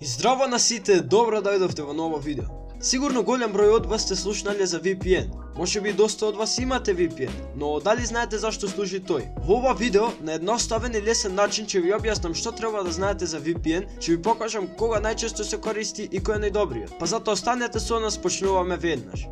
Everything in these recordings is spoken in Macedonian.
И здраво на сите, добро дојдовте во ново видео. Сигурно голем број од вас сте слушнале за VPN. Може би доста од вас имате VPN, но дали знаете зашто служи тој? Во ова видео на едноставен и лесен начин ќе ви објаснам што треба да знаете за VPN, ќе ви покажам кога најчесто се користи и кој е најдобриот. Па затоа останете со нас, почнуваме веднаш.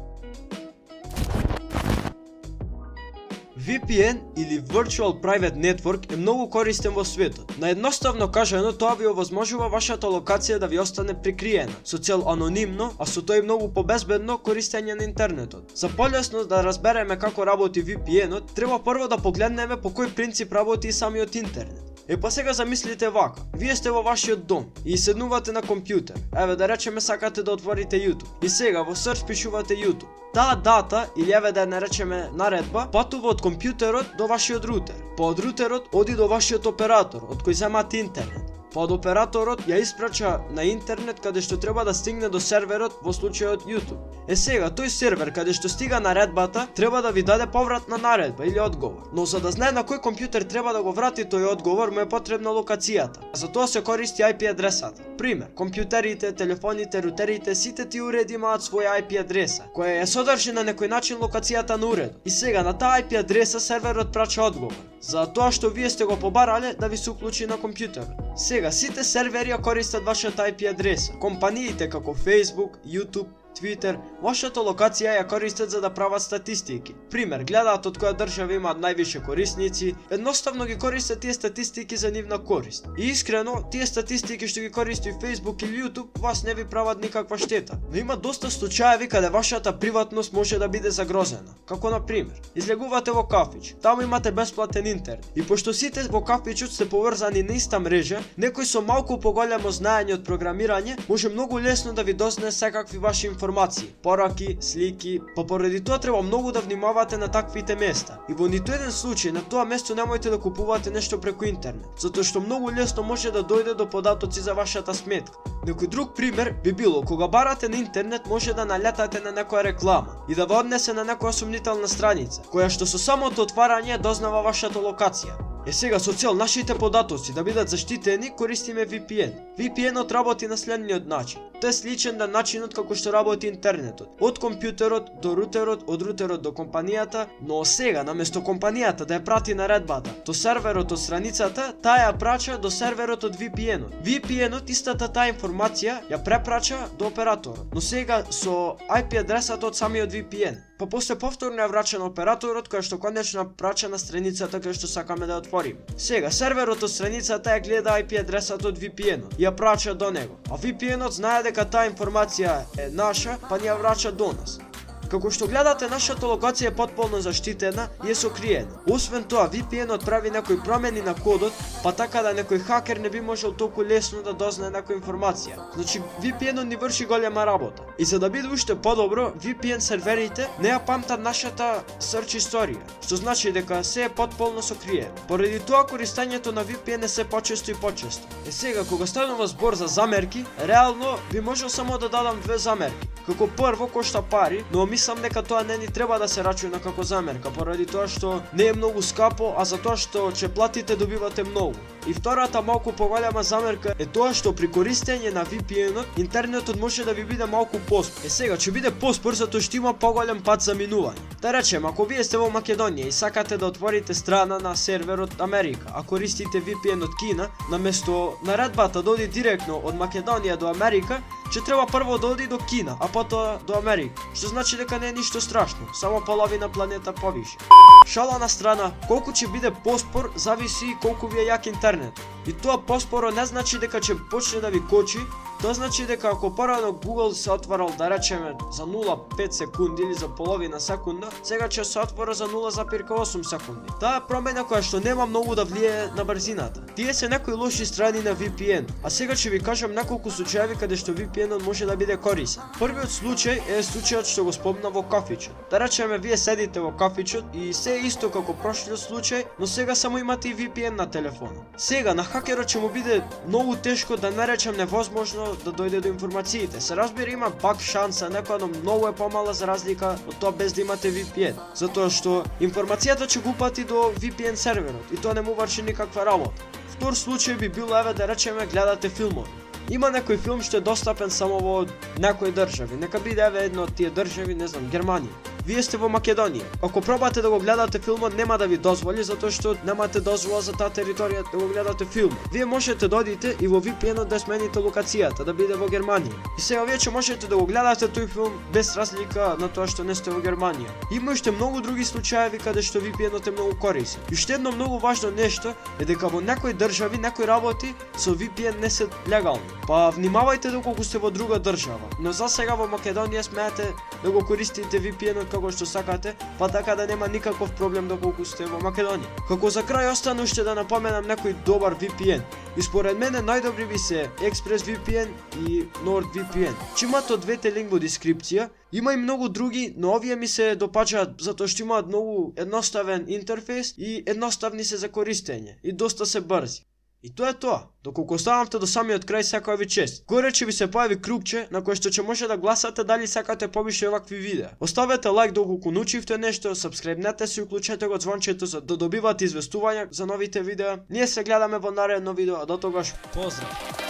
VPN или Virtual Private Network е многу користен во светот. Наедноставно кажано, тоа ви овозможува вашата локација да ви остане прикриена, со цел анонимно, а со тоа и многу побезбедно користење на интернетот. За полесно да разбереме како работи VPN-от, треба прво да погледнеме по кој принцип работи и самиот интернет. Па сега замислите вака, вие сте во вашиот дом и седнувате на компјутер, еве да речеме сакате да отворите YouTube, и сега во search пишувате YouTube. Таа дата, или еве да наречеме наредба, патува од компјутерот до вашиот рутер, па од рутерот оди до вашиот оператор, од кој земате интернет. Па од операторот ја испрача на интернет каде што треба да стигне до серверот, во случајот YouTube. Сега, тој сервер каде што стига наредбата, треба да ви даде повратна наредба или одговор. Но за да знае на кој компјутер треба да го врати тој одговор, му е потребна локацијата. За тоа се користи IP адресата. Пример, компјутерите, телефоните, рутерите, сите тие уреди имаат своја IP адреса, која ја содржи на некој начин локацијата на уредот. И сега на таа IP адреса серверот прача одговор за тоа што вие сте го побарале да ви се уклучи на компјутерот. Сега, сите сервери ја користат вашата IP адреса. Компаниите како Facebook, YouTube, Twitter, вашата локација ја користат за да прават статистики. Пример, гледаат од која држава имаат највише корисници, едноставно ги користат тие статистики за нивна корист. И искрено, тие статистики што ги користи Facebook или YouTube вас не ви прават никаква штета. Но има доста случаеви каде вашата приватност може да биде загрозена. Како на пример, излегувате во кафич, таму имате бесплатен интернет. И пошто сите во кафичот сте поврзани на иста мрежа, некој со малку поголемо знаење од програмирање може многу лесно да ви дознае секакви ваши информации, пораки, слики, па поради тоа треба многу да внимавате на таквите места. И во ниту еден случај на тоа место немојте да купувате нешто преку интернет, затоа што многу лесно може да дојде до податоци за вашата сметка. Некој друг пример би било кога барате на интернет може да налетате на некоја реклама и да ве однесе на некоја сумнителна страница, која што со самото отварање дознава вашата локација. Сега со цел нашите податоци да бидат заштитени, користиме VPN. VPN-от работи на следниот начин. Тој е сличен на начинот како што работи интернетот. Од компјутерот до рутерот, од рутерот до компанијата, но сега наместо компанијата да ја прати наредбата до серверот од страницата, таа ја прача до серверот од VPN-от. VPN-от истата таа информација ја препрача до операторот, но сега со IP адресата од самиот VPN. Па после повторно ја врача на операторот која што конечно прача на страницата која што сакаме да отвориме. Сега серверот од страницата ја гледа IP адресата од VPN-от и ја прача до него. А VPN-от знае дека таа информација е наша, па ни ја врача до нас. Како што гледате, нашата локација е потполно заштитена и е сокриена. Освен тоа, VPN-от прави некои промени на кодот, па така да некој хакер не би можел толку лесно да дознае некоја информација. Значи, VPN-от ни врши голема работа. И за да биде уште подобро, VPN серверите не ја памтат нашата search историја, што значи дека се е потполно сокриено. Поради тоа користењето на VPN е се почесто и почесто. Сега, кога станува збор за замерки, реално би можел само да дадам две замерки. Како прво кошта пари, но мислам дека тоа не ни треба да се рачуна како замерка, поради тоа што не е многу скапо, а за тоа што ќе платите добивате многу. И втората малку поголема замерка е тоа што при користење на VPN-от интернетот може да ви биде малку поспор. Сега ќе биде поспор затоа што има поголем пат за минување. Да речем, ако вие сте во Македонија и сакате да отворите страна на сервер од Америка, а користите VPN од Кина, наместо наредбата да оди директно од Македонија до Америка, ќе треба прво да оди до Кина, а потоа до Америка. Што значи дека не е ништо страшно, само половина планета повише. Шала на страна, колку ќе биде поспор зависи и колку ви е јак интернет. И тоа поспоро не значи дека ќе почне да ви кочи, тоа значи дека ако порано Google се отварал да речеме за 0,5 секунди или за половина секунда, сега ќе се отвора за 0,8 секунди. Таа е промена која што нема многу да влијае на брзината. Тие се некои лоши страни на VPN, а сега ќе ви кажам неколку случаеви каде што VPN-от може да биде корисен. Првиот случај е случајот што го спомна во кафичот. Да речеме вие седите во кафичот и се е исто како прошлиот случај, но сега само имате и VPN на телефона. Сега на хакерот ќе му биде многу тешко, да не речем невозможно, да дојде до информациите. Се разбира, има пак шанса, некоја, но многу е помала за разлика од тоа без да имате VPN. Затоа што информацијата ќе го упати до VPN серверот и тоа не му врши никаква работа. Втор случај би било, еве да речеме, гледате филмови. Има некој филм што е достапен само во некои држави. Нека биде еве една од тие држави, не знам, Германија. Вие сте во Македонија. Ако пробате да го гледате филмот, нема да ви дозволи затоа што немате дозвола за таа територија да го гледате филмот. Вие можете да одите и во VPN-от да смените локацијата, да биде во Германија. И сега вие можете да го гледате тој филм без разлика на тоа што не сте во Германија. Има уште многу други случаеви каде што VPN-от е многу корисен. И уште едно многу важно нешто е дека во некои држави, некои работи со VPN не се легални. Па внимавајте доколку сте во друга држава. Но за сега во Македонија смеете да го користите VPN-от како што сакате, па така да нема никаков проблем доколку сте во Македонија. Како за крај остана уште да напоменам некој добар VPN. И според мене најдобри ви се ExpressVPN и NordVPN. Че имаат од двете линк во дескрипција. Има и многу други, но овие ми се допаѓаат затоа што имаат многу едноставен интерфејс и едноставни се за користење и доста се брзи. И тоа е тоа. Доколку останавте до самиот крај, сакам ви чест. Горе ќе ви се појави крупче на кое што ќе може да гласате дали сакате повише овакви видеа. Оставете лайк доколку научивте нешто, сабскрибнете се и уклучете го звончето за да добивате известувања за новите видеа. Ние се гледаме во наредно видео, а до тогаш поздрав!